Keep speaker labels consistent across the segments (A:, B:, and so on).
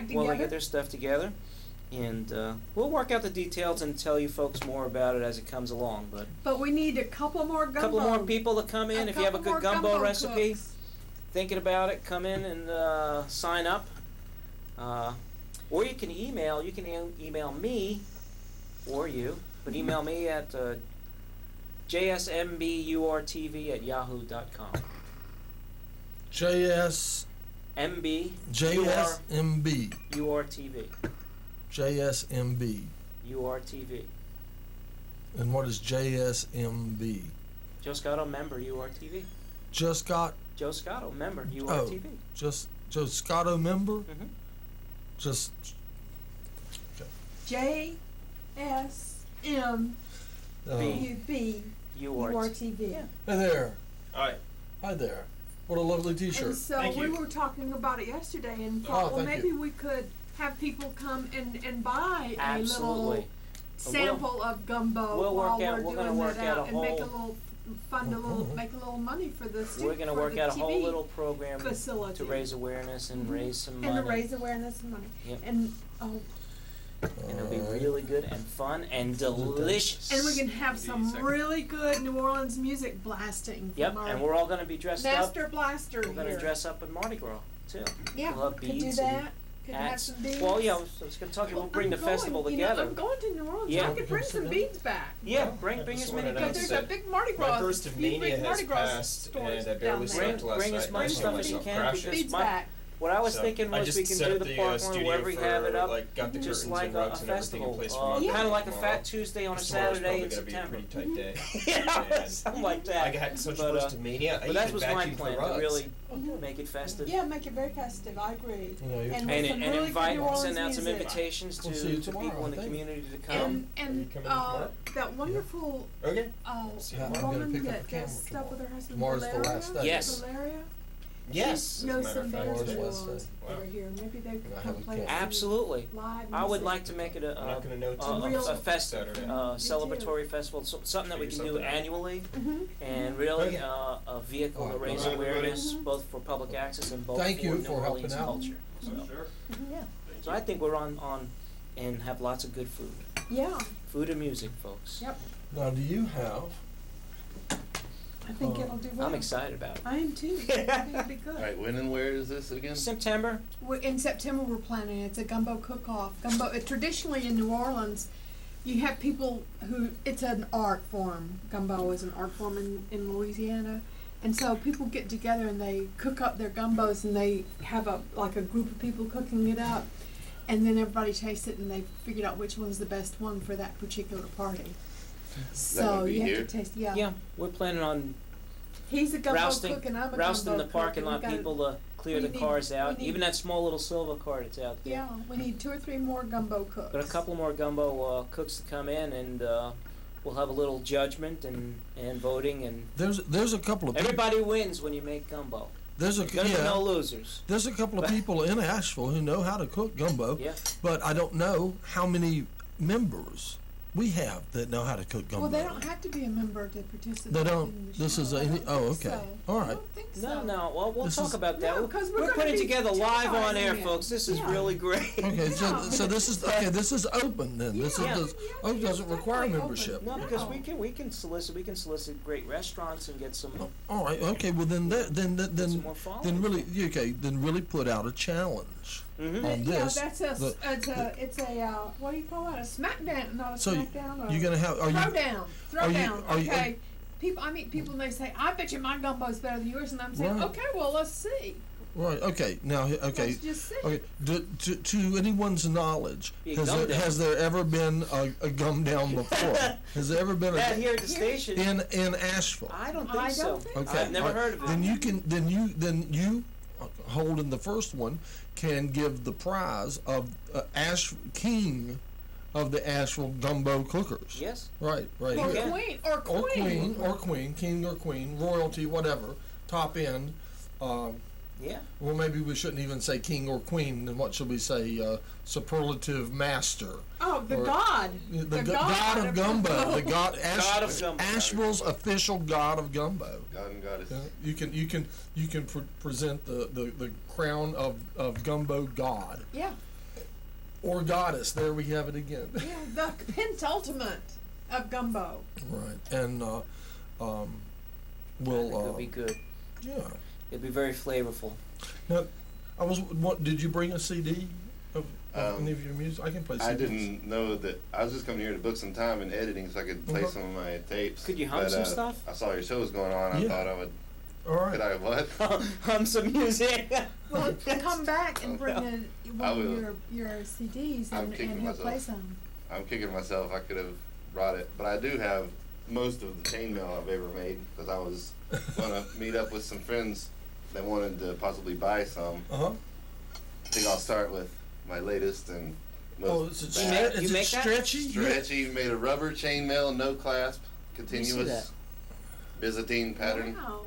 A: together.
B: While they get their stuff together. And we'll work out the details and tell you folks more about it as it comes along.
A: But we need a couple more gumbo.
B: A couple more people to come in. If you have a good gumbo recipe,
A: cooks.
B: thinking about it, come in and sign up. Or you can email. You can email me or you, but email me at jsmburtv@yahoo.com.
C: JSMB.
B: URTV.
C: JSMB.
B: URTV.
C: And what is JSMB?
B: Joe Scotto, member, URTV.
C: Just got.
B: Joe Scotto, member, URTV.
C: Oh, just Joe Scotto, member?
B: Mm-hmm.
C: Just.
A: Okay. JSMB. URTV.
B: Yeah.
C: Hey there.
D: Hi.
C: Hi there. What a lovely T-shirt.
A: And so
D: Thank
A: we
D: you.
A: were talking about it yesterday and thought, well, maybe we could have people come and buy a little sample of gumbo while we're doing that out and make a little fund make a little money for the students.
B: We're going to work out a whole little program
A: facility
B: to raise awareness and raise some money.
A: And to raise awareness and money.
B: Yep.
A: And
B: it'll be really good and fun and delicious.
A: And we can have some really good New Orleans music blasting.
B: Yep, and we're all going to be dressed up.
A: Master Blaster.
B: We're going to dress up in Mardi Gras too.
A: Yeah,
B: we'll have
A: could do
B: beads
A: that. Could
B: hats.
A: have some beads.
B: Well, yeah, I was going to talk to you. We'll bring the festival together.
A: I'm going to New Orleans.
B: Yeah.
A: I could bring some beads back.
B: Yeah, bring as many
A: Because
B: beads.
A: there's a big Mardi Gras.
D: My burst of mania has passed, and I barely slept last
B: Bring
D: night.
B: as much stuff as you can because
A: Beads back.
B: what I was thinking was we can do the park one wherever we have it up,
D: got the
B: just
D: curtains
B: like
D: and
B: a
D: rugs and everything in
B: festival,
D: place for Monday
B: kind of like a
D: tomorrow.
B: Fat Tuesday on a
D: Tomorrow's
B: Saturday in
D: probably gonna be a
B: September.
D: pretty tight day.
B: Yeah,
D: And
B: something like that.
D: I got such
B: But,
D: burst of mania. I
B: But that
D: even
B: was my
D: vacuumed
B: plan
D: for
B: to
D: rugs.
B: really make it festive.
A: Yeah, make it very festive. I agree.
C: You know, you're
A: And
B: And,
A: some
B: and
A: really
B: invite,
A: good New Orleans
B: send out some
A: music.
B: invitations
C: We'll see you
B: to
C: tomorrow,
B: people in the
C: I think.
B: community to come.
A: And
D: Are you coming tomorrow?
A: that wonderful
D: Okay.
C: Yeah, I'm gonna
A: woman
C: pick up
A: that
C: the camera
A: does stuff
C: tomorrow.
A: with her husband.
C: Tomorrow's the
A: Valeria.
C: last day.
B: Yes.
A: Valeria.
D: Yes.
A: She knows
D: as a
A: some
D: matter of
A: bands
D: fact.
A: in New
C: Tomorrow's
A: Orleans
C: last
A: that are here. Maybe they could
C: I have
A: come
C: a
A: play
C: camera.
A: some
B: Absolutely.
A: live
B: I would
A: music.
B: like to make it
D: I'm not gonna know too
B: a
D: much
B: festive,
D: Saturday.
B: celebratory festival, something that we can do annually, and really a vehicle to raise awareness both for public access and both
C: Thank
B: for
C: you
B: New
C: for
B: Orleans
C: helping out.
B: culture. So,
D: Sure.
A: Yeah.
B: so I think we're on and have lots of good food.
A: Yeah.
B: Food and music, folks.
A: Yep.
C: Now, do you have?
A: I think it'll do well.
B: I'm excited about it.
A: I am too. I think it'll be good.
E: All right, when and where is this again?
B: September.
A: In September, we're planning. It's a gumbo cook-off. Traditionally in New Orleans, you have people who. It's an art form. Gumbo is an art form in Louisiana, and so people get together and they cook up their gumbos, and they have a group of people cooking it up, and then everybody tastes it, and they figured out which one's the best one for that particular party. So
E: gonna be
A: you
E: here?
A: have to taste.
B: Yeah, we're planning on
A: He's a gumbo
B: rousting
A: cook, and I'm a
B: rousting
A: gumbo
B: the parking
A: cook, and
B: lot
A: we
B: people to clear
A: we
B: the
A: need-
B: cars
A: we
B: out.
A: need-
B: Even that small little silver car that's out there.
A: Yeah, we need 2 or 3 more gumbo cooks.
B: Got a couple more gumbo cooks to come in, and we'll have a little judgment and voting, and
C: There's a couple of people.
B: everybody wins when you make gumbo.
C: There's a
B: There's
C: yeah.
B: no losers.
C: There's a couple of people in Asheville who know how to cook gumbo.
B: Yeah.
C: But I don't know how many members we have that know how to cook gumbo.
A: Well, they don't have to be a member to participate.
C: They
A: In
C: don't.
A: the
C: This
A: show.
C: is
A: I
C: a.
A: don't
C: Oh,
A: think
C: okay.
A: so.
C: All
A: I
C: right.
A: don't think so.
B: No. Well, we'll
C: This
B: talk
C: is-
B: about that.
A: No, 'cause we're
B: we're
A: gonna
B: putting
A: be
B: together live on air,
A: televising it.
B: folks. This is
A: Yeah.
B: really great.
C: Okay,
A: Yeah.
C: so this is open then. This
B: Yeah.
C: is doesn't require
A: definitely
C: membership.
A: open.
B: No, because
A: No.
B: we can solicit great restaurants and get some
C: All right. Okay. Well, then
B: some more followers.
C: then really put out a challenge
B: Mhm.
C: on this.
A: Yeah, it's a what do you call that? A smackdown, not a
C: So
A: smackdown.
C: you're gonna have? Are you?
A: Throw down.
C: are you-
A: Okay. I meet people and they say, "I bet you my gumbo's better than yours," and I'm saying,
C: Right.
A: "Okay, well, let's see.
C: Right. Okay. Now. Okay.
A: Let's just see."
C: Okay. To anyone's knowledge,
B: Be a gum down.
C: has there ever been a gum down before? Has there ever been
B: That here at the station.
C: in Asheville?
B: I don't think
A: I
B: so.
A: don't think
C: Okay.
B: I've never heard of it.
C: Then you holding the first one can give the prize of King of the Asheville gumbo cookers.
B: Yes.
C: Right
A: Or
C: here.
A: queen,
C: King or queen, royalty, whatever, top end.
B: Yeah.
C: Well, maybe we shouldn't even say king or queen. Then what should we say? Superlative master.
A: Oh, the
C: Or-
A: god.
C: The god of gumbo. The god.
B: God of gumbo.
C: Asheville's official god of gumbo.
E: God and Goddess.
C: You can present the crown of gumbo god.
A: Yeah.
C: or goddess. There we have it again.
A: Yeah, the penultimate of gumbo.
C: Right, and
B: It
C: we'll
B: would be good.
C: yeah.
B: It'd be very flavorful.
C: Now, did you bring a CD of any of your music? I can play CDs.
E: I didn't know that. I was just coming here to book some time in editing so I could play some of my tapes.
B: Could you hum
E: but,
B: some stuff?
E: I saw your show was going on.
C: Yeah.
E: I thought I would.
C: All right.
E: Could I what?
B: Hum some music.
A: Well, come back and bring
E: I
A: in one
E: will.
A: of your CDs
E: I'm
A: and
E: kicking
A: he'll play
E: myself.
A: some.
E: I'm kicking myself. I could have brought it, but I do have most of the chainmail I've ever made because I was gonna meet up with some friends that wanted to possibly buy some.
C: Uh-huh.
E: I think I'll start with my latest and
C: Oh,
E: most
C: is it,
E: bad.
C: is
B: You
C: it
B: make that?
C: stretchy?
E: Stretchy, made a rubber chainmail, no clasp,
B: that.
E: continuous Byzantine pattern,
A: Wow.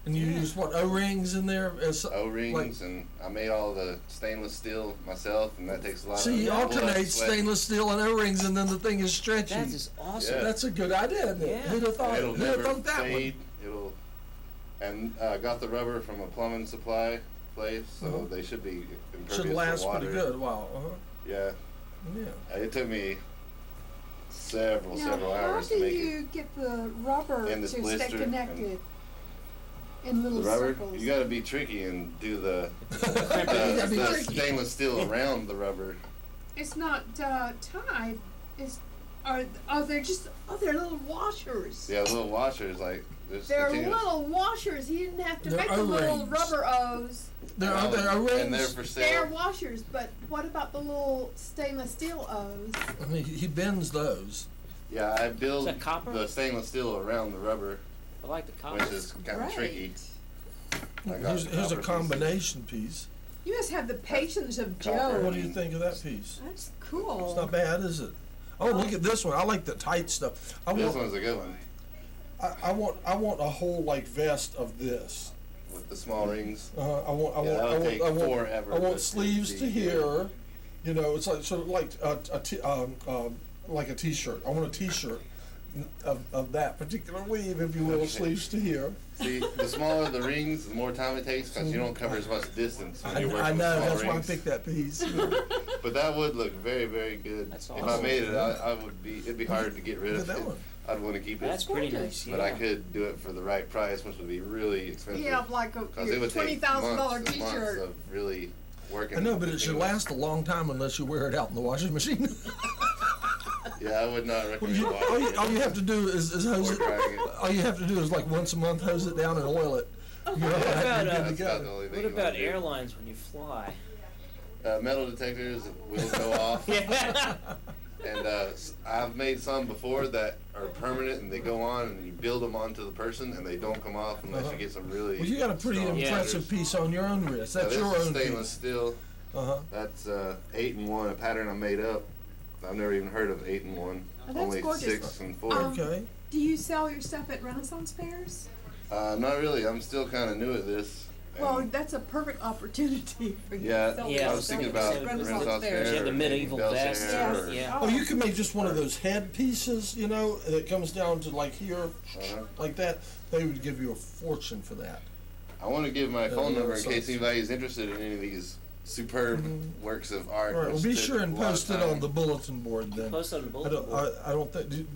C: And you
A: Yeah.
C: use what, O-rings in there? As,
E: O-rings, and I made all the stainless steel myself, and that takes a lot
C: so you
E: of blood,
C: alternate
E: sweat.
C: stainless steel and O-rings, and then the thing is stretchy.
B: That is awesome.
E: Yeah.
C: That's a good idea, isn't it?
B: Yeah.
C: Who'd have thought,
E: It'll
C: who'd have
E: never
C: thought that
E: fade. It'll, and got the rubber from a plumbing supply place, so
C: Uh-huh.
E: they should be
C: one?
E: impervious
C: Should last
E: to water.
C: pretty good. Wow. Uh-huh.
E: Yeah,
C: Yeah.
E: it took me several
A: Now, how
E: hours
A: do
E: to make
A: you
E: it.
A: get the rubber
E: And
A: to
E: the
A: stay
E: blister
A: connected in little
E: The rubber,
A: circles?
E: you got to be tricky and do the,
C: gotta be
E: the
C: tricky.
E: stainless steel around the rubber.
A: It's not tied. It's they're little washers.
E: Yeah, little washers like there's
A: They're
E: continuous-
A: little washers. You didn't have to
C: They're
A: make the little
C: O-rings.
A: rubber O's.
C: There
E: Oh,
C: are there O-rings.
E: and they're for
A: They're
E: sale.
A: washers, but what about the little stainless steel O's?
C: I mean, he bends those.
E: Yeah, I build
B: Is that copper?
E: the stainless steel around the rubber,
B: I like the copper.
E: which is kind of tricky. I got
C: Here's a
E: copper pieces.
C: combination piece.
A: You must have the patience of
E: Copper.
A: Job.
C: What do you think of that piece?
A: That's cool.
C: It's not bad, is it? Oh, look at this one. I like the tight stuff. I
E: This
C: want,
E: one's a good one
C: I want a whole like vest of this.
E: with the small rings.
C: I
E: that'll take
C: want
E: forever,
C: I
E: but
C: want sleeves
E: it'd
C: to
E: be
C: here.
E: good.
C: You know, it's like sort of like like a t-shirt. I want a t-shirt of that particular weave, if you will,
E: Okay.
C: sleeves to here.
E: See, the smaller the rings, the more time it takes because you don't cover as much distance when you're working
C: I
E: with
C: know.
E: small
C: That's why I
E: rings.
C: picked that piece.
E: But that would look very, very good.
B: That's
E: If I
B: awesome.
E: made it, I would be. It'd be hard to get rid
C: Look
E: of
C: at that
E: it.
C: one.
E: I'd want to keep it.
B: That's pretty
A: gorgeous.
B: nice. Yeah.
E: But I could do it for the right price, which would be really expensive.
A: Yeah, like
E: Because
A: your
E: it would take
A: $20,000
E: months and months
A: T-shirt.
E: of really working.
C: I know, but it
E: with
C: should
E: it.
C: last a long time unless you wear it out in the washing machine.
E: Yeah, I would not
C: Well,
E: recommend
C: all
E: washing
C: you
E: it.
C: have to do is hose
E: Or
C: it.
E: drying it.
C: All you have to do is like once a month hose it down and oil it. You're all right,
B: about,
C: you're good to
E: That's about the
C: go.
E: only thing
B: What
E: you
B: about
E: wanna do.
B: airlines when you fly?
E: Metal detectors will go off.
B: Yeah.
E: And I've made some before that are permanent and they go on and you build them onto the person and they don't come off unless
C: Uh-huh.
E: you get some really.
C: Well, you got a pretty
E: strong
C: impressive
E: scissors.
C: piece on your own wrist.
E: Now,
C: That's
E: this
C: your
E: is
C: own
E: stainless
C: piece.
E: steel.
C: Uh-huh.
E: That's 8-in-1, a pattern I made up. I've never even heard of 8-in-1.
A: Oh, that's
E: Only
A: gorgeous.
E: 6 and 4.
C: Okay.
A: Do you sell your stuff at Renaissance fairs?
E: Not really. I'm still kind of new at this. and
A: Well, that's a perfect opportunity for you
E: yeah,
A: to sell
B: Yeah,
A: your
E: I was
A: stuff
E: thinking
A: at
E: about
A: Renaissance
E: Renaissance
A: fairs.
E: Fair.
B: Yeah, the
E: or
B: medieval
E: Bel
B: vest.
E: Air
A: Yes.
E: or-
B: Yeah.
C: Oh, you could make just one of those head pieces, you know, that comes down to like here,
E: Uh-huh.
C: like that. They would give you a fortune for that.
E: I want to give my phone number in
C: Renaissance.
E: case anybody is interested in any of these superb works of art.
C: All right. Well,
E: which
C: be
E: took
C: sure and
E: a lot of
C: post it
E: time.
C: on the bulletin board then.
B: Post on the
C: I
B: bulletin
C: don't.
B: board.
C: I don't think.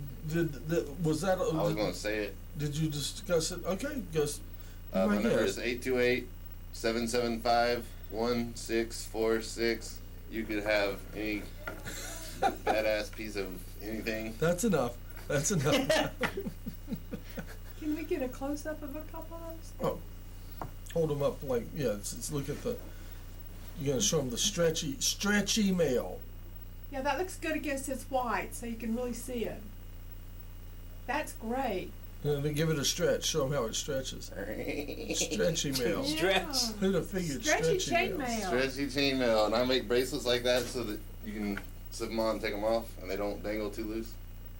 C: Was that?
E: I was going to say it.
C: Did you discuss it? Okay, guess.
E: My
C: my
E: number
C: guess.
E: is 828-775-1646. You could have any badass piece of anything.
C: That's enough. That's enough.
A: Can we get a close up of a couple of those?
C: Oh, hold them up like it's look at the. You're gonna show them the stretchy mail.
A: Yeah, that looks good against this white, so you can really see it. That's great.
C: And then give it a stretch. Show them how it stretches. Stretchy mail.
B: Stretch.
C: Who'd have figured
A: Stretchy
C: stretchy mail?
A: chainmail.
E: Stretchy chainmail, and I make bracelets like that so that you can slip them on, take them off, and they don't dangle too loose.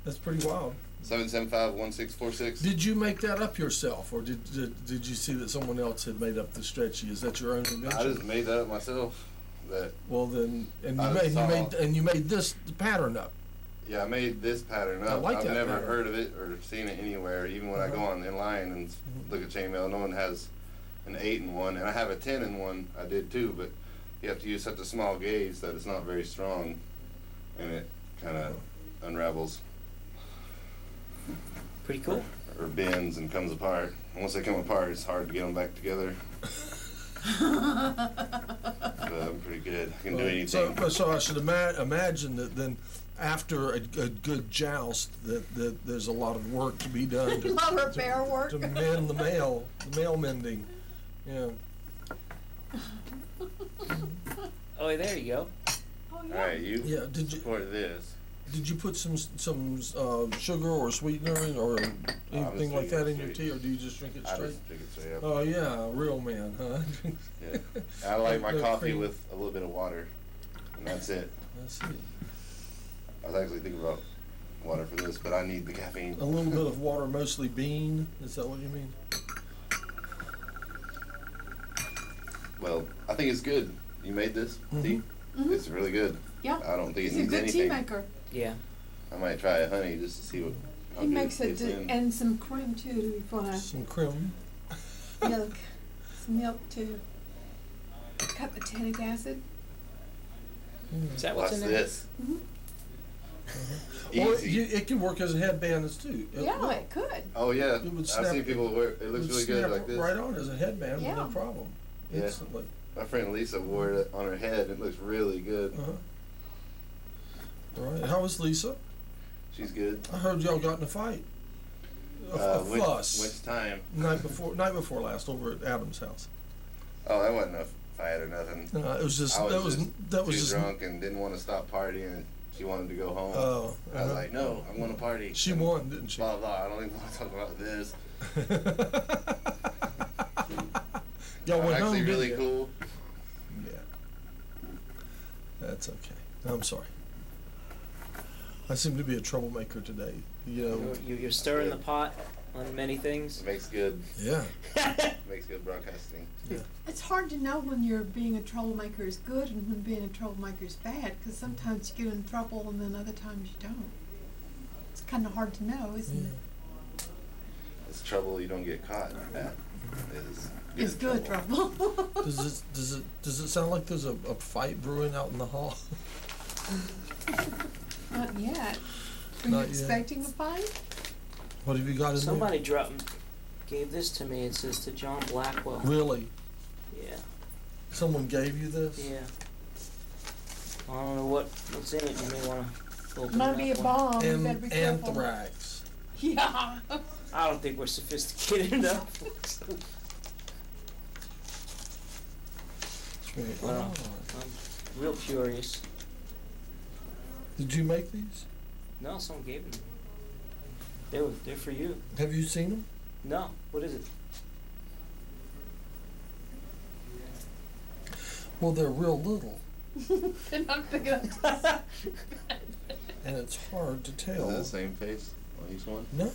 C: That's pretty wild.
E: 775-1646.
C: Did you make that up yourself, or did you see that someone else had made up the stretchy? Is that your own invention?
E: I just made that up myself. That
C: Well then, and
E: I
C: you
E: saw-
C: made this pattern up.
E: yeah, I made this pattern
C: I
E: up.
C: like
E: I've
C: that
E: never
C: pattern.
E: heard of it or seen it anywhere. Even when I go on in line and look at chainmail, no one has an 8-in-1, and I have a 10-in-1. I did too, but you have to use such a small gauge that it's not very strong, and it kind of unravels
B: Pretty cool.
E: or bends and comes apart. And once they come apart, it's hard to get them back together. But I'm pretty good. I can do anything.
C: So I should imagine that then after a good joust that there's a lot of work to be done
A: A lot of repair work.
C: to mend the mail mending. Yeah.
B: Oh, there you go.
A: Oh,
E: All
A: yeah.
E: right, you
C: Yeah.
E: pour this.
C: Did you put some sugar or sweetener in or anything like that in your tea, or do you just drink it
E: I
C: straight?
E: just drink it straight up.
C: Oh yeah, real man, huh?
E: Yeah. I like my
C: No
E: coffee
C: cream.
E: with a little bit of water, and that's it.
C: That's it.
E: I was actually thinking about water for this, but I need the caffeine.
C: A little bit of water, mostly bean. Is that what you mean?
E: Well, I think it's good. You made this tea? It's really good.
A: Yeah.
E: I don't think it
A: He's a
E: needs
A: good tea
E: anything.
A: maker.
B: Yeah.
E: I might try a honey just to see what. how
A: He
E: good
A: makes it,
E: gets in.
A: and some cream too, if you want
C: Some cream.
A: milk. Some milk too. Cut botanic acid.
B: Is that what's
E: Watch
B: in there?
E: this.
C: Or
E: Easy.
C: it can work as a headband as too.
A: Yeah, it could.
E: Oh yeah,
C: It would
E: I've
C: snap-
E: seen people wear. It looks
C: would
E: really good
C: snap
E: like this.
C: right on as a headband,
A: Yeah.
C: no problem.
E: Yeah.
C: Instantly.
E: My friend Lisa wore it on her head. It looks really good.
C: Uh-huh. All right. How was Lisa?
E: She's good.
C: I heard y'all got in a fight. A fuss.
E: Which time?
C: Night before last over at Adam's house.
E: Oh, that wasn't a fight or nothing.
C: It was just
E: I
C: that was
E: too
C: just
E: drunk and didn't want to stop partying. And she wanted to go home.
C: Oh,
E: I was
C: uh-huh.
E: like, no, I want to party.
C: She
E: And
C: won, didn't she?
E: Blah blah. I don't even want to talk about this.
C: Y'all
E: I'm
C: went
E: actually
C: home,
E: really
C: didn't you?
E: cool.
C: Yeah. That's okay. I'm sorry. I seem to be a troublemaker today. You know.
B: You're stirring the pot on many things.
E: It makes good.
C: Yeah.
E: Makes good broadcasting.
C: Yeah.
A: It's hard to know when you're being a troublemaker is good and when being a troublemaker is bad, because sometimes you get in trouble and then other times you don't. It's kind of hard to know, isn't
C: Yeah.
A: it?
E: It's trouble you don't get caught at.
A: It's good trouble.
C: Does it sound like there's a fight brewing out in the hall?
A: Not yet. Were
C: Not
A: you
C: yet.
A: expecting a fight?
C: What have you got in
B: Somebody gave this to me. It says to John Blackwell.
C: there? Really?
B: Yeah.
C: Someone gave you this?
B: Yeah. I don't know what's in it. You may want to open
A: Might
B: it
A: be a
B: up one.
A: bomb. You better be careful.
C: Anthrax.
A: Yeah.
B: I don't think we're sophisticated enough. Well, I'm real curious.
C: Did you make these?
B: No, someone gave them. They're for you.
C: Have you seen them?
B: No, what is it?
C: Well, they're real little,
A: They're not big enough.
C: and it's hard to
E: Is
C: tell.
E: that the same face on each one?
C: No.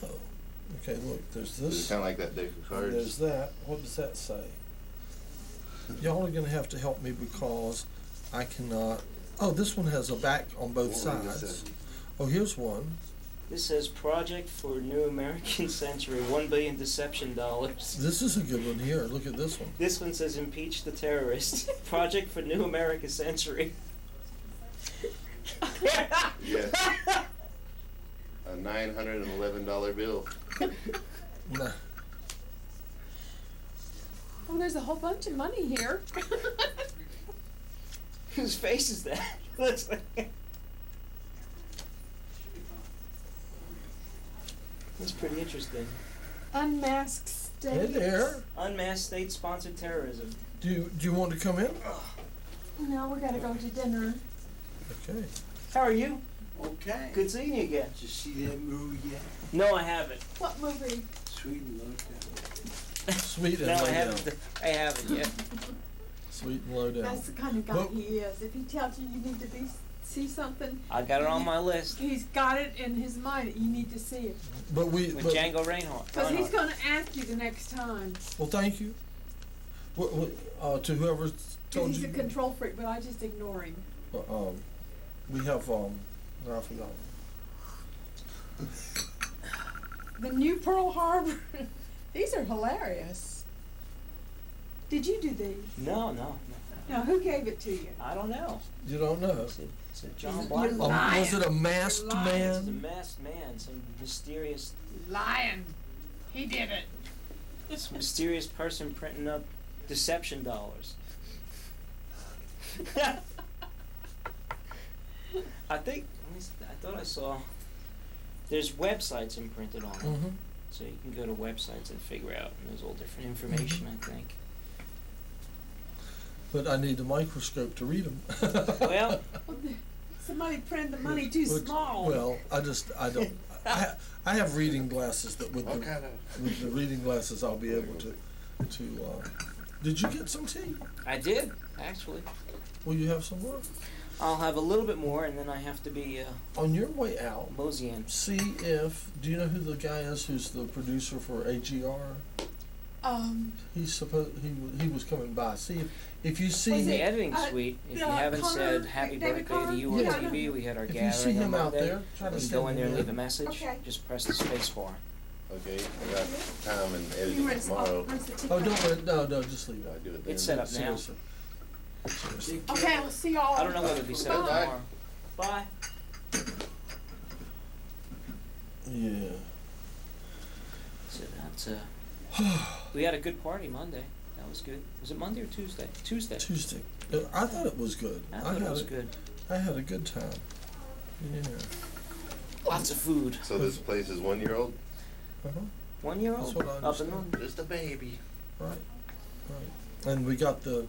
C: Okay, look, there's
E: Is it
C: this.
E: kind of like that deck of
C: And
E: cards?
C: there's that. What does that say? Y'all are gonna have to help me because I cannot. Oh, this one has a back on both
E: What would this
C: sides.
E: say?
C: Oh, here's one.
B: This says Project for New American Century, $1 billion deception dollars.
C: This is a good one here. Look at this one.
B: This one says Impeach the Terrorist, Project for New American Century.
E: Yeah. A $911 bill.
C: Nah.
A: Oh, there's a whole bunch of money here.
B: Whose face is that? Looks like. That's pretty interesting.
A: Unmasked state.
C: Hey there.
B: Unmasked state-sponsored terrorism.
C: Do you want to come in?
A: No, we gotta go to dinner.
C: Okay.
B: How are you?
F: Okay.
B: Good seeing you again.
F: Did you see that movie yet?
B: No, I haven't.
A: What movie?
F: Sweet and Low Down.
C: Sweet and
B: No,
C: low
B: I
C: down.
B: haven't. I haven't yet.
C: Sweet and low down.
A: That's the kind of guy
C: But-
A: he is. If he tells you you need to see something,
B: I got it on my list
A: he's got it in his mind that you need to see it.
C: But we.
B: with
C: But,
B: Django Reinhardt.
A: Because he's gonna ask you the next time.
C: well, thank you. To whoever told
A: He's
C: you.
A: a control freak, but I just ignore him.
C: We have no, I forgot.
A: The new Pearl Harbor. These are hilarious. Did you do these?
B: No.
G: Now, who gave it to you?
B: I don't know.
C: You don't know.
B: It's a John
G: You're
B: Black.
G: lying.
C: Was it a masked
G: You're lying.
B: It's a
C: man?
B: masked man, some mysterious
A: Lion. He did it.
B: mysterious person printing up deception dollars. I think I thought I saw there's websites imprinted on it.
C: Mm-hmm.
B: So you can go to websites and figure out, and there's all different information, I think.
C: But I need a microscope to read them.
B: Well,
G: Somebody printed the money too small.
C: Well, I don't. I have reading glasses that with
E: What
C: the,
E: kind of?
C: with the reading glasses I'll be able to. Did you get some tea?
B: I did, actually.
C: Will you have some more?
B: I'll have a little bit more, and then I have to be
C: On your way out,
B: moseying.
C: see if. Do you know who the guy is who's the producer for AGR? He's supposed he was coming by. See if you see
B: In the
G: it,
B: editing suite, if you haven't
G: Connor,
B: said happy
G: David
B: birthday to
G: Connor?
B: you on
C: Yeah.
B: TV, we had our
C: if you
B: gathering
C: see him
B: on
C: out
B: Monday.
C: there, try to
B: You can
C: send
B: go in there
C: him
B: and leave a message.
G: Okay.
B: Just press the space bar.
E: Okay, I got time and
G: You
E: editing
G: rinse
E: tomorrow.
G: rinse the tea
C: Oh,
G: cup.
C: no, just leave
E: I
C: it.
E: do it then.
B: It's set up now.
C: Seriously. Seriously.
A: Okay, I'll see y'all.
B: I don't know whether it'll be set up
E: Bye.
B: tomorrow. Bye.
C: Yeah.
B: So that's we had a good party Monday. That was good. Was it Monday or Tuesday? Tuesday.
C: Tuesday. I thought it was good.
B: I thought it was good.
C: I had a good time. Yeah.
B: Lots of food.
E: So this place is 1 year old?
C: Uh-huh.
B: 1 year
C: That's
B: old.
C: what I
B: Up and
C: understand.
B: running.
E: Just a baby.
C: Right. Right. And we got the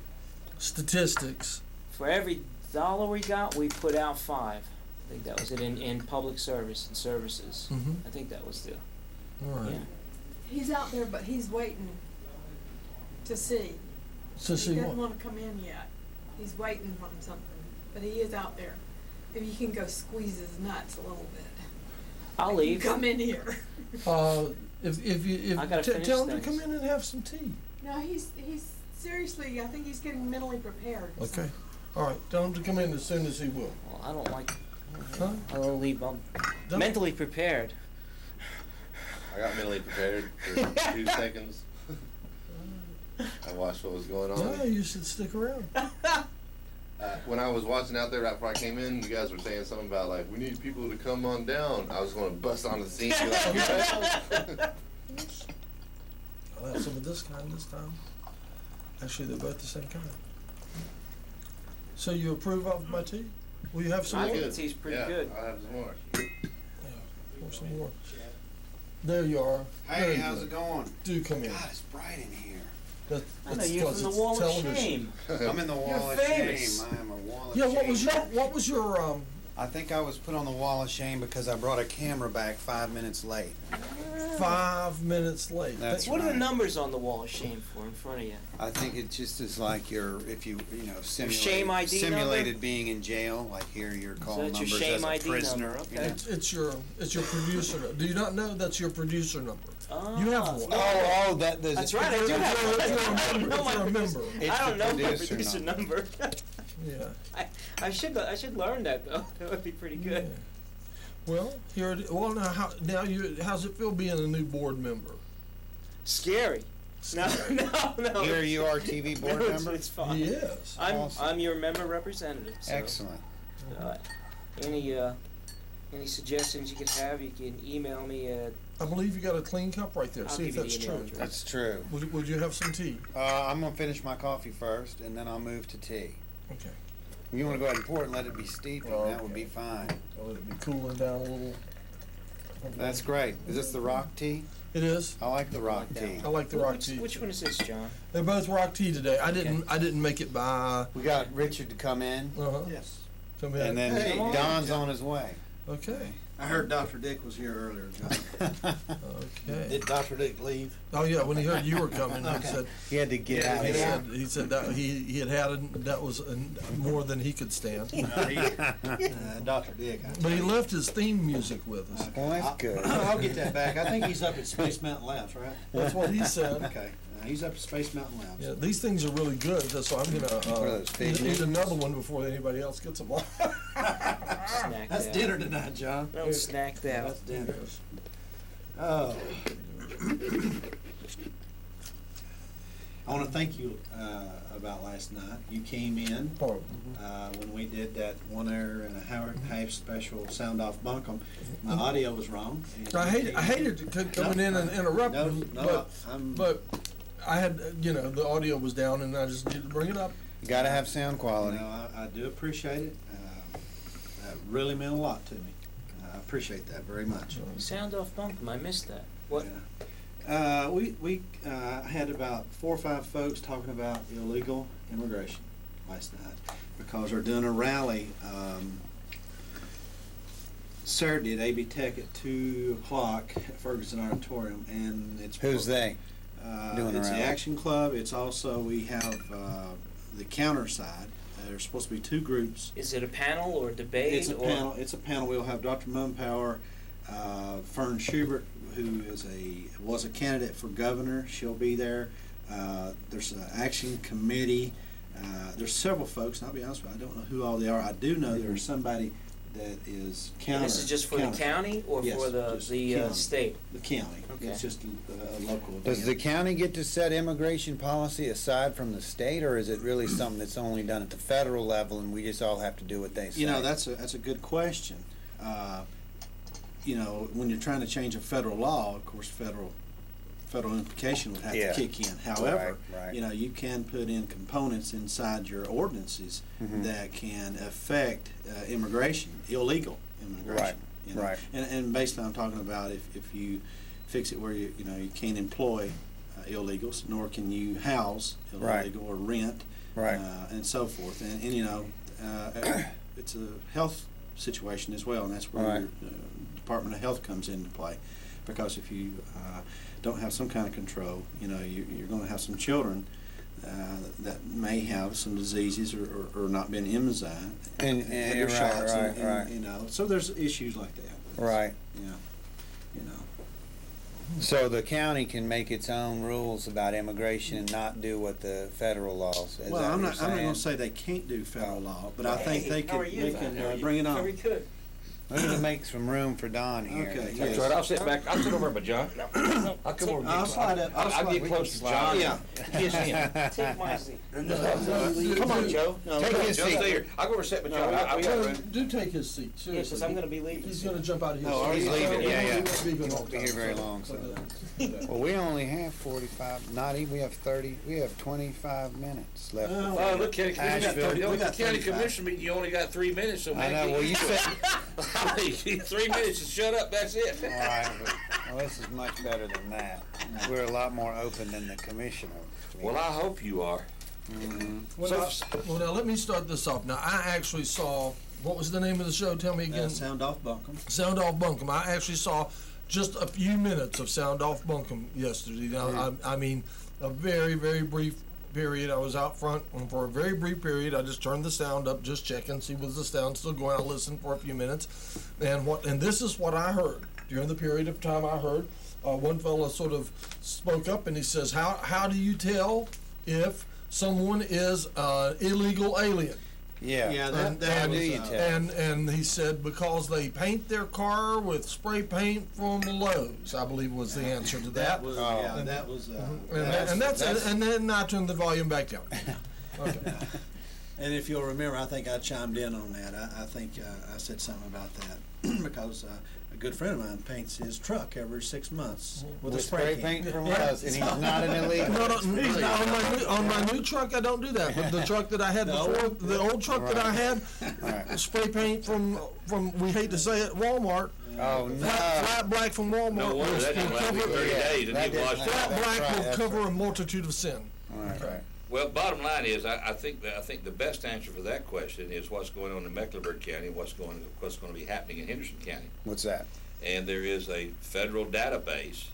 C: statistics.
B: For every dollar we got, we put out 5. I think that was it in public service and services.
C: Mm-hmm.
B: I think that was the
C: All right.
B: yeah.
G: He's out there, but he's waiting to see.
C: To see
G: He doesn't
C: what?
G: want to come in yet. He's waiting on something, but he is out there. If you can go squeeze his nuts a little bit.
B: I'll
G: You
B: leave.
G: Come in here.
C: If
B: I gotta finish
C: tell him to
B: things.
C: come in and have some tea.
G: No, he's seriously. I think he's getting mentally prepared.
C: Okay. All right. Tell him to come in as soon as he will.
B: Well, I don't like.
C: Huh?
B: I'll leave. I'm
C: Don't-
B: mentally prepared.
E: I got mentally prepared for 2 seconds. I watched what was going on.
C: Yeah, you should stick around.
E: When I was watching out there right before I came in, you guys were saying something about like, we need people to come on down. I was going to bust onto the scene and be like,
C: I'll have some of this kind this time. Actually, they're both the same kind. So you approve of my tea? Will you have some
B: I
C: more?
B: think the tea's pretty
E: yeah,
B: good.
E: I'll have some more.
C: Yeah, pour some more. There you are.
F: Hey,
C: Very
F: how's
C: good.
F: it going?
C: Do come in.
F: God, it's bright in here.
B: I know
C: That's
B: you
C: 'cause
B: from the
C: it's
B: Wall of
C: television.
B: Shame.
F: I'm in the wall of
B: famous.
F: shame. I am a wall of
C: Yeah,
F: shame.
C: what was your
F: I think I was put on the wall of shame because I brought a camera back 5 minutes late.
C: 5 minutes late?
F: That's
B: What are the
F: right.
B: numbers on the wall of shame for in front of you?
F: I think it just is like if you
B: shame ID
F: simulated
B: number?
F: being in jail, like here your call
B: that's your
F: numbers
B: shame
F: as a
B: ID
F: prisoner.
B: number,
F: you know.
B: okay.
C: It's your producer. Do you not know that's your producer number?
B: Oh,
C: You have one.
F: Oh,
B: That's right. I do have one. I don't know
C: If you're
B: my
C: a member.
F: It's
B: I don't
F: the
B: know my
F: producer
B: producer
F: number.
B: number.
C: Yeah.
B: I should learn that though. That would be pretty good.
C: Yeah. Well, now how's it feel being a new board member?
B: Scary. No.
F: Here you are, TV board
B: No, it's-
F: member.
B: It's fine.
C: He is.
F: Awesome.
B: I'm your member representative. So,
F: Excellent.
B: Any suggestions you could have, you can email me at.
C: I believe you got a clean cup right there.
B: I'll
C: See if
B: give you the
C: that's
B: email
C: true.
B: address.
F: That's true.
C: Would you have some tea?
F: I'm gonna finish my coffee first, and then I'll move to tea.
C: Okay.
F: If you want to go ahead and pour it and let it be steeping, that would
C: Okay.
F: be fine.
C: Well, it'll be cooling down a little.
F: That's great. Is this the rock tea?
C: It is.
F: I like the rock
B: like that
F: tea.
C: I like the rock tea.
B: Which one is this, John?
C: They're both rock tea today. I didn't make it by.
F: We got Richard to come in,
H: Yes.
C: Come in.
F: and then
H: Hey.
F: Don's on his way.
C: Okay.
H: I heard Dr. Dick was here earlier, John.
C: Okay.
H: Did Dr. Dick leave?
C: Oh yeah, when he heard you were coming, he said.
F: He had to get out
C: He
F: of here.
C: said, that he had that was more than he could stand.
H: Dr. Dick.
C: But he left his theme music with us.
F: Well, that's good.
H: I'll get that back. I think he's up at Space Mountain Labs, right?
C: That's what he said.
H: Okay. He's up at Space Mountain Labs.
C: Yeah, these things are really good, so I'm
F: What are
C: gonna
F: those, fig
C: eat
F: Newtons?
C: another one before anybody else gets them all.
B: Snack
H: That's
B: that.
H: dinner tonight, John.
B: Don't snack that.
H: That's dinner. Oh. I want to thank you about last night. You came in
C: Part-
H: when we did that 1 hour and a half special sound off bunkum. My audio was wrong. and
C: I
H: you came
C: hated coming in and interrupting,
H: No,
C: but I had, the audio was down and I just needed to bring it up.
F: You gotta have sound quality.
H: No, I do appreciate it. That really meant a lot to me. I appreciate that very much.
B: Sound off bunkum, I missed that. What?
H: Yeah. We had about 4 or 5 folks talking about illegal immigration last night because they're doing a rally Saturday at AB Tech at 2 o'clock at Ferguson Auditorium, and it's
F: Who's they? Doing a
H: it's the
F: rally?
H: Action Club. It's also we have the counter side. There's supposed to be 2 groups.
B: Is it a panel or debate?
H: It's a
B: or?
H: panel. It's a panel. We'll have Dr. Mumpower, Fern Schubert, who was a candidate for governor. She'll be there. There's an action committee. There's several folks, and I'll be honest with you, I don't know who all they are. I do know there's somebody that is counter.
B: And this is just for the county or
H: Yes,
B: for the
H: just county.
B: state?
H: The county.
B: Okay.
H: It's just a local event.
F: Does the county get to set immigration policy aside from the state, or is it really something that's only done at the federal level and we just all have to do what they say?
H: That's a good question. When you're trying to change a federal law, of course, federal implication would have
F: Yeah.
H: to kick in. However,
F: Right.
H: you can put in components inside your ordinances
F: Mhm.
H: that can affect immigration, illegal immigration.
F: Right, right.
H: And basically, I'm talking about if you fix it where you can't employ illegals, nor can you house
F: Right.
H: illegal or rent,
F: Right.
H: and so forth. And it's a health situation as well, and that's where
F: Right.
H: your Department of Health comes into play. Because if you don't have some kind of control, you're going to have some children that may have some diseases or not been immunized
F: And
H: had their
F: right,
H: shots,
F: right,
H: and,
F: right.
H: so there's issues like that.
F: Right.
H: Yeah.
F: So the county can make its own rules about immigration and not do what the federal law says.
H: Well, I'm not going to say they can't do federal law, but I think they
B: How are
H: can.
B: you,
H: They
B: Van? How are
H: can
B: you?
H: bring it on.
B: Very good.
F: We're gonna make some room for Don here.
H: Okay,
F: That's
H: yes.
D: That's right, I'll sit back, I'll sit over by John. I'll come over. and
H: I'll
D: get-
H: slide up.
D: I'll
H: slide-
D: get close to John.
H: Yeah.
D: Kiss him.
B: Take my seat.
D: Come on, Joe.
F: Take his
D: Joe,
F: seat.
D: stay here. I'll go over and sit with John.
B: No,
D: I
B: we
D: will.
B: got
C: Do take his seat,
B: Yeah,
C: seriously.
B: because I'm going to be leaving.
C: He's gonna jump out of his seat.
F: Oh, he's leaving, yeah, yeah.
C: He won't be here all
F: Won't
C: the
F: be here
C: time,
F: very
C: so-
F: long, so.
C: so-
F: Well, we only have 45, not even, we have 30, we have 25 minutes left.
H: Oh,
D: Oh, look, County
F: Asheville.
D: Commission,
H: We got
D: the county
H: 35.
D: commission meeting, you only got 3 minutes, so
F: I
D: man.
F: know, well, you said,
D: 3 minutes and shut up, that's it.
F: all right, well, this is much better than that. We're a lot more open than the commissioner.
D: Well, I hope you are.
C: Well, now let me start this off. Now, I actually saw, what was the name of the show? Tell me again.
H: Sound off bunkum.
C: Sound Off Bunkum. I actually saw just a few minutes of Sound Off Bunkum yesterday. Now, I mean, a very, very brief period. I was out front, and for a very brief period, I just turned the sound up, just checking, see was the sound still going. I listened for a few minutes, and this is what I heard during the period of time I heard. One fella sort of spoke up, and he says, "How do you tell if someone is an illegal alien?"
F: Yeah.
H: Yeah,
C: And-
H: that
F: How
H: was,
F: do you tell?
C: And he said because they paint their car with spray paint from Lowe's, I believe was the answer to that.
H: That was,
F: Oh.
H: yeah, that was.
C: And then I turned the volume back down. Okay.
H: And if you'll remember, I think I chimed in on that. I think I said something about that because a good friend of mine paints his truck every 6 months with a
F: With
H: spray
F: spray paint
H: can.
F: from us, and he's not an illegal.
C: No, on my new truck, I don't do that. But the truck that I had
H: No.
C: before, the old truck that I had,
F: Right.
C: spray paint from we hate to say it, Walmart.
F: Oh, no.
C: Flat black from Walmart.
D: No wonder, that didn't last me 30 days, and
F: That
D: you
F: didn't
D: washed
F: last.
D: it.
C: Flat
F: That's
C: black
F: right,
C: will
F: that's
C: cover
F: right.
C: a multitude of sin.
F: Right, right.
D: Well, bottom line is, I think the best answer for that question is what's going on in Mecklenburg County, and what's going to be happening in Henderson County.
F: What's that?
D: And there is a federal database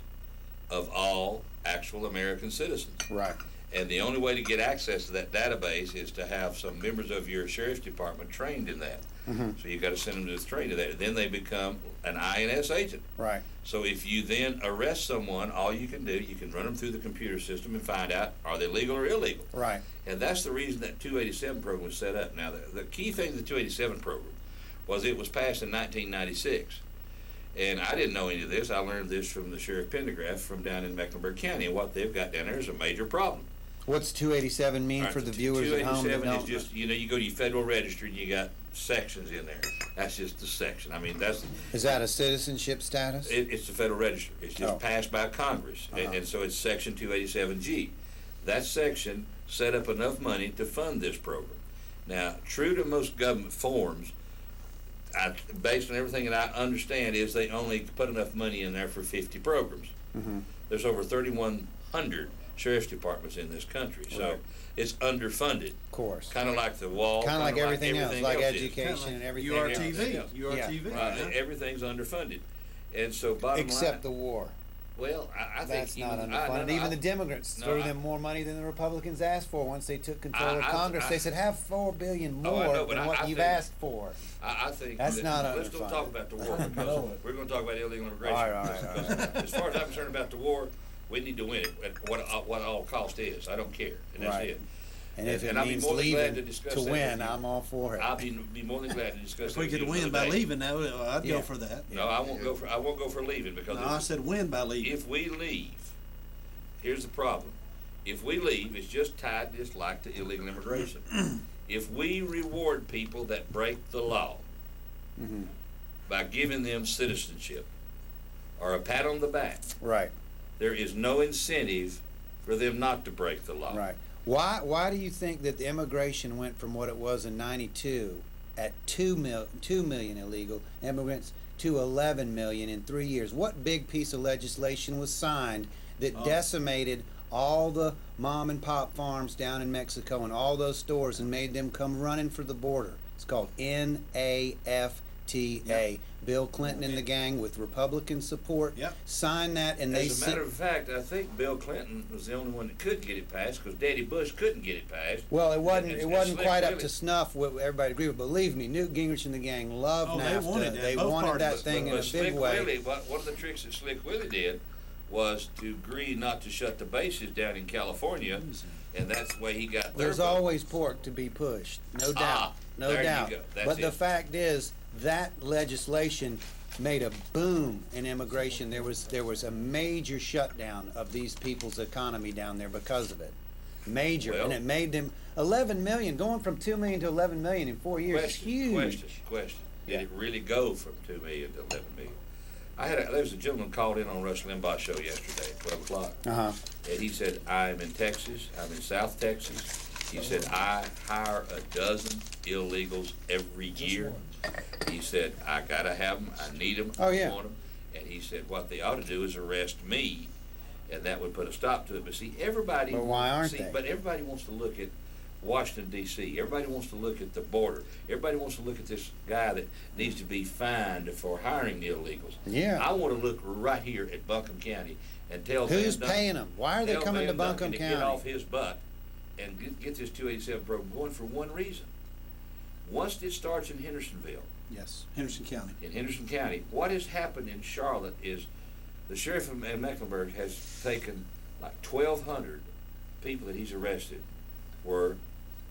D: of all actual American citizens.
F: Right.
D: And the only way to get access to that database is to have some members of your sheriff's department trained in that.
F: Mm-hmm.
D: So you've got to send them to the training to that. Then they become an INS agent.
F: Right.
D: So if you then arrest someone, all you can do, you can run them through the computer system and find out, are they legal or illegal?
F: Right.
D: And that's the reason that 287 program was set up. Now, the key thing to the 287 program was it was passed in 1996. And I didn't know any of this. I learned this from the Sheriff Pendergraft from down in Mecklenburg County. And what they've got down there is a major problem.
F: What's 287 mean
D: All right,
F: for the viewers at home that
D: 287 is
F: don't?
D: just, you go to your Federal Register and you got sections in there. That's just the section. I mean,
F: Is that a citizenship status?
D: it's the Federal Register. It's just
F: Oh.
D: passed by Congress,
F: Uh-huh.
D: and so it's Section 287G. That section set up enough money to fund this program. Now, true to most government forms, based on everything that I understand, is they only put enough money in there for 50 programs.
F: Mm-hmm.
D: There's over 3,100 sheriff's departments in this country, so
F: Right.
D: it's underfunded.
F: Of course.
D: Kind of like the wall.
F: Kind of like everything else, like
D: is.
F: education and everything
H: URTV,
F: else.
H: URTV.
D: Right, everything's underfunded, and so bottom
F: Except
D: line.
F: the war.
D: Well, I think
F: That's not
D: even,
F: underfunded. Even the Democrats
D: no,
F: threw
D: I-
F: them more money than the Republicans asked for once they took control of
D: I-
F: Congress.
D: I-
F: They said, have $4 billion
D: Oh, I
F: more
D: know, but
F: than what
D: I
F: you've
D: think-
F: asked for.
D: I think
F: That's
D: that,
F: not
D: let's don't
F: underfunded.
D: talk about the war
C: know
D: because
C: it.
D: we're going to talk about illegal immigration.
F: All right.
D: As far as I'm concerned about the war, we need to win it at what all cost is. I don't care, and that's
F: Right.
D: it.
F: And if it
D: I'll be
F: means
D: more than glad
F: leaving
D: discuss
F: to
D: that
F: win,
D: with you.
F: I'm all for it.
D: I'll be more than glad to discuss.
H: If we
D: that
H: could
D: with you
H: win
D: another
H: by
D: day.
H: leaving, I'd
F: Yeah.
H: go for that.
D: No, I won't go for leaving because
H: No, I said win by leaving.
D: if we leave, here's the problem. If we leave, it's just tied just like to illegal immigration. If we reward people that break the law
F: Mm-hmm.
D: by giving them citizenship or a pat on the back,
F: Right,
D: there is no incentive for them not to break the law.
F: right. Why do you think that the immigration went from what it was in '92 at 2 million illegal immigrants to 11 million in 3 years? What big piece of legislation was signed that decimated all the mom and pop farms down in Mexico and all those stores and made them come running for the border? It's called NAFTA. Bill Clinton and the gang with Republican support
H: Yep.
F: signed that, and they
D: As a matter of fact, I think Bill Clinton was the only one that could get it passed because Daddy Bush couldn't get it passed.
F: well, it wasn't.
D: And
F: It wasn't
D: Slick
F: quite up
D: Willie-
F: to snuff. What everybody agreed with. Believe me, Newt Gingrich and the gang loved
H: Oh, they
F: NAFTA.
H: wanted that.
F: They
H: Both
F: wanted
H: parties.
F: that thing in a big
D: Slick
F: way.
D: Willie, one of the tricks that Slick Willie did was to agree not to shut the bases down in California, and that's the way he got their
F: There's
D: vote.
F: always pork to be pushed, no doubt, no
D: there you
F: doubt.
D: go. That's
F: But the
D: it.
F: fact is that legislation made a boom in immigration. There was a major shutdown of these people's economy down there because of it. Major,
D: Well-
F: and it made them 11 million, going from 2 million to 11 million in 4 years. Is huge.
D: Question. Did
F: Yeah.
D: it really go from 2 million to 11 million? There was a gentleman called in on Rush Limbaugh's show yesterday at 12 o'clock.
F: Uh-huh.
D: And he said, I'm in Texas, I'm in South Texas. He said, I hire a dozen illegals every year. He said, I gotta have them, I need them,
F: Oh,
D: I
F: yeah.
D: want them. And he said, what they ought to do is arrest me, and that would put a stop to it. But see, everybody.
F: But why aren't
D: see,
F: they?
D: But everybody wants to look at Washington, D.C. Everybody wants to look at the border. Everybody wants to look at this guy that needs to be fined for hiring the illegals.
F: Yeah.
D: I want to look right here at Buncombe County and tell
F: Who's
D: Van Duncan-
F: paying them? Why are they
D: tell
F: coming to
D: Van Duncan
F: Buncombe
D: to
F: County?
D: get off his butt and get this 287 program going for one reason. Once it starts in Hendersonville,
H: Yes, Henderson County.
D: what has happened in Charlotte is the sheriff of Mecklenburg has taken like 1,200 people that he's arrested were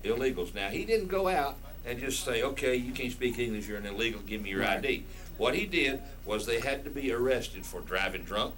D: illegals. Now, he didn't go out and just say, okay, you can't speak English, you're an illegal, give me your
F: Right.
D: ID. What he did was they had to be arrested for driving drunk,